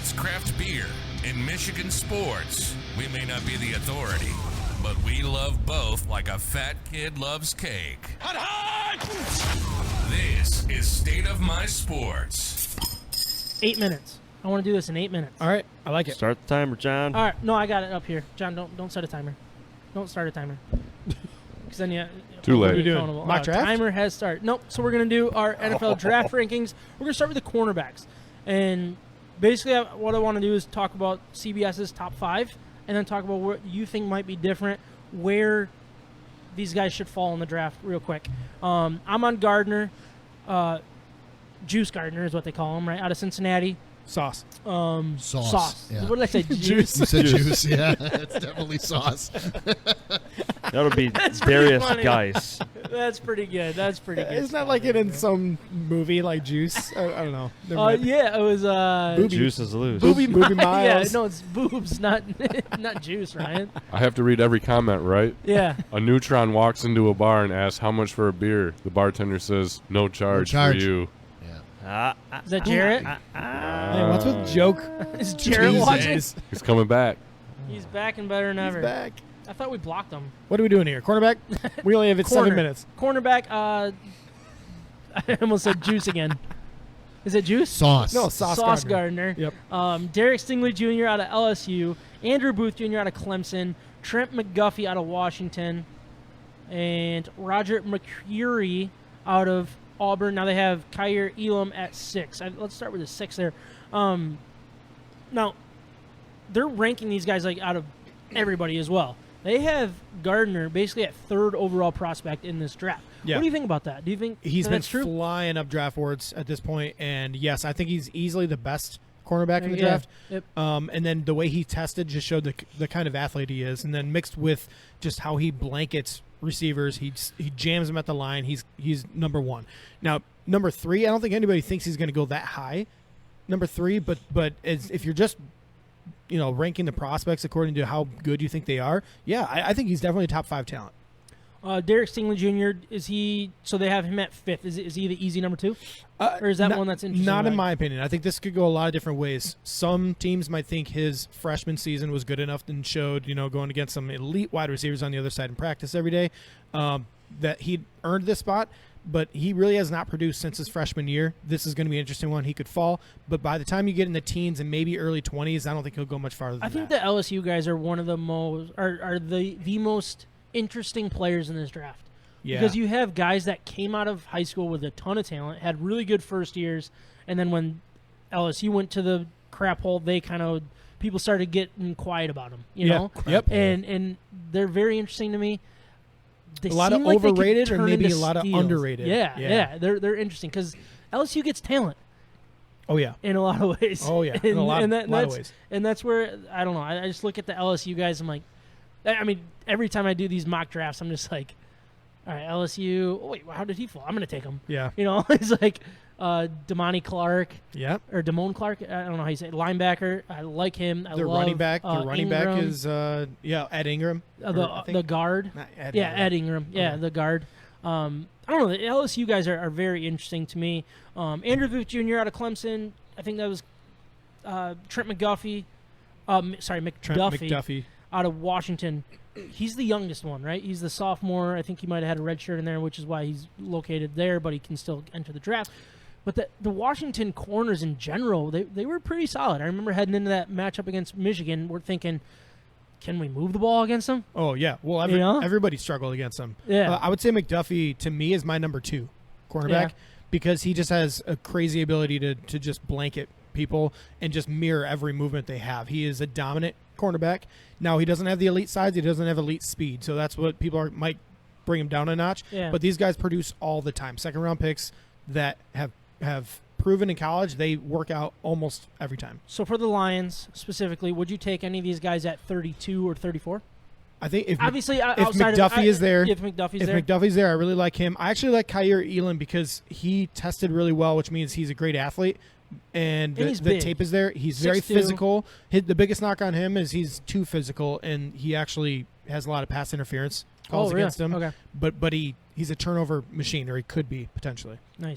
It's craft beer in Michigan sports. We may not be the authority, but we love both like a fat kid loves cake. Hot, hot! This is State of My Sports. 8 minutes. I want to do this in 8 minutes. All right, I like it. Start the timer, John. All right. No, I got it up here. John, don't set a timer. Don't start a timer. Because then you... Too late. What are you doing? Mock draft? Timer has started. Nope. So we're going to do our NFL draft rankings. We're going to start with the cornerbacks. And basically what I want to do is talk about CBS's top 5 and then talk about what you think might be different, where these guys should fall in the draft real quick. I'm on Gardner. Juice Gardner is what they call him, right? Out of Cincinnati. Sauce. Sauce. Yeah. What did I say? Juice. You said juice. Yeah, it's definitely sauce. That would be That's pretty Darius funny. Geis. That's pretty good. That's pretty good. Isn't that like it in some movie like Juice? I don't know. Never mind. Yeah, it was Booby. Juice is loose. Booby Yeah, Miles. no, it's boobs, not not juice, Ryan. I have to read every comment, right? Yeah. A neutron walks into a bar and asks how much for a beer. The bartender says, no charge, charge. for you. Is that Jarrett? Man, what's with joke? Is Jarrett Jesus. watching? He's coming back. He's back and better than ever. He's back. I thought we blocked him. What are we doing here? Cornerback? We only have it 7 Corner. minutes. Cornerback, I almost said Juice again. Is it Juice? Sauce. No, Sauce Gardner. Yep. Derek Stingley Jr. out of LSU. Andrew Booth Jr. out of Clemson. Trent McDuffie out of Washington. And Roger McCreary out of Auburn. Now they have Kyer Elam at 6. Let's start with the 6 there. Now, they're ranking these guys like out of everybody as well. They have Gardner basically at 3rd overall prospect in this draft. Yeah. What do you think about that? Do you think He's been that's true? flying up draft boards at this point, and yes, I think he's easily the best cornerback in the Yeah. draft. Yep. And then the way he tested just showed the kind of athlete he is, and then mixed with just how he blankets receivers, he jams them at the line. He's number 1. Now number 3, I don't think anybody thinks he's going to go that high. Number 3, but if you're just ranking the prospects according to how good you think they are, yeah, I think he's definitely a top 5 talent. Derek Stingley Jr. Is he? So they have him at 5th. Is he the easy number 2, or is that not, one that's interesting? Not in right? my opinion. I think this could go a lot of different ways. Some teams might think his freshman season was good enough and showed, going against some elite wide receivers on the other side in practice every day, that he earned this spot. But he really has not produced since his freshman year. This is going to be an interesting one. He could fall, but by the time you get in the teens and maybe early 20s, I don't think he'll go much farther than I think that. the LSU guys are one of the most are the most interesting players in this draft. Yeah. Because you have guys that came out of high school with a ton of talent, had really good first years, and then when LSU went to the crap hole, people started getting quiet about them, you know? Yep. And they're very interesting to me. They A lot of seem like they could overrated or turn maybe into a lot of steals. underrated. Yeah, Yeah. they're interesting because LSU gets talent Oh, yeah. in a lot of ways. Oh, yeah. In a lot of that's, ways. And that's where, I don't know, I just look at the LSU guys, I'm like, I mean, every time I do these mock drafts, I'm just like, all right, LSU, oh, wait, how did he fall? I'm going to take him. Yeah. It's like Damone Clark Yep. or Damone Clark. I don't know how you say it. Linebacker. I like him. I Their love, running back. Their running back Ingram. is Ed Ingram. The guard. Not Ed Yeah, Ingram. Ed Ingram. Yeah, Okay. the guard. I don't know. The LSU guys are very interesting to me. Andrew Booth Jr. out of Clemson. I think that was Trent McDuffie. McDuffie. Trent McDuffie. Out of Washington. He's the youngest one, right? He's the sophomore. I think he might have had a red shirt in there, which is why he's located there, but he can still enter the draft. But the Washington corners in general, they were pretty solid. I remember heading into that matchup against Michigan, we're thinking, can we move the ball against them? Oh, yeah. Well, everybody struggled against him. Yeah. I would say McDuffie, to me, is my number 2 cornerback Yeah. because he just has a crazy ability to just blanket people and just mirror every movement they have. He is a dominant cornerback. Now, he doesn't have the elite size. He doesn't have elite speed, so that's what people might bring him down a notch. Yeah. But these guys produce all the time. Second-round picks that have proven in college, they work out almost every time. So for the Lions specifically, would you take any of these guys at 32 or 34? I think if Obviously, if outside McDuffie of, is there, if McDuffie's if there, McDuffie's there, I really like him. I actually like Kyer Elam because he tested really well, which means he's a great athlete. And he's the big. tape is there. He's very 6'2". physical. The biggest knock on him is he's too physical, and he actually has a lot of pass interference calls really? against him. Okay. But he's a turnover machine, or he could be potentially. Nice.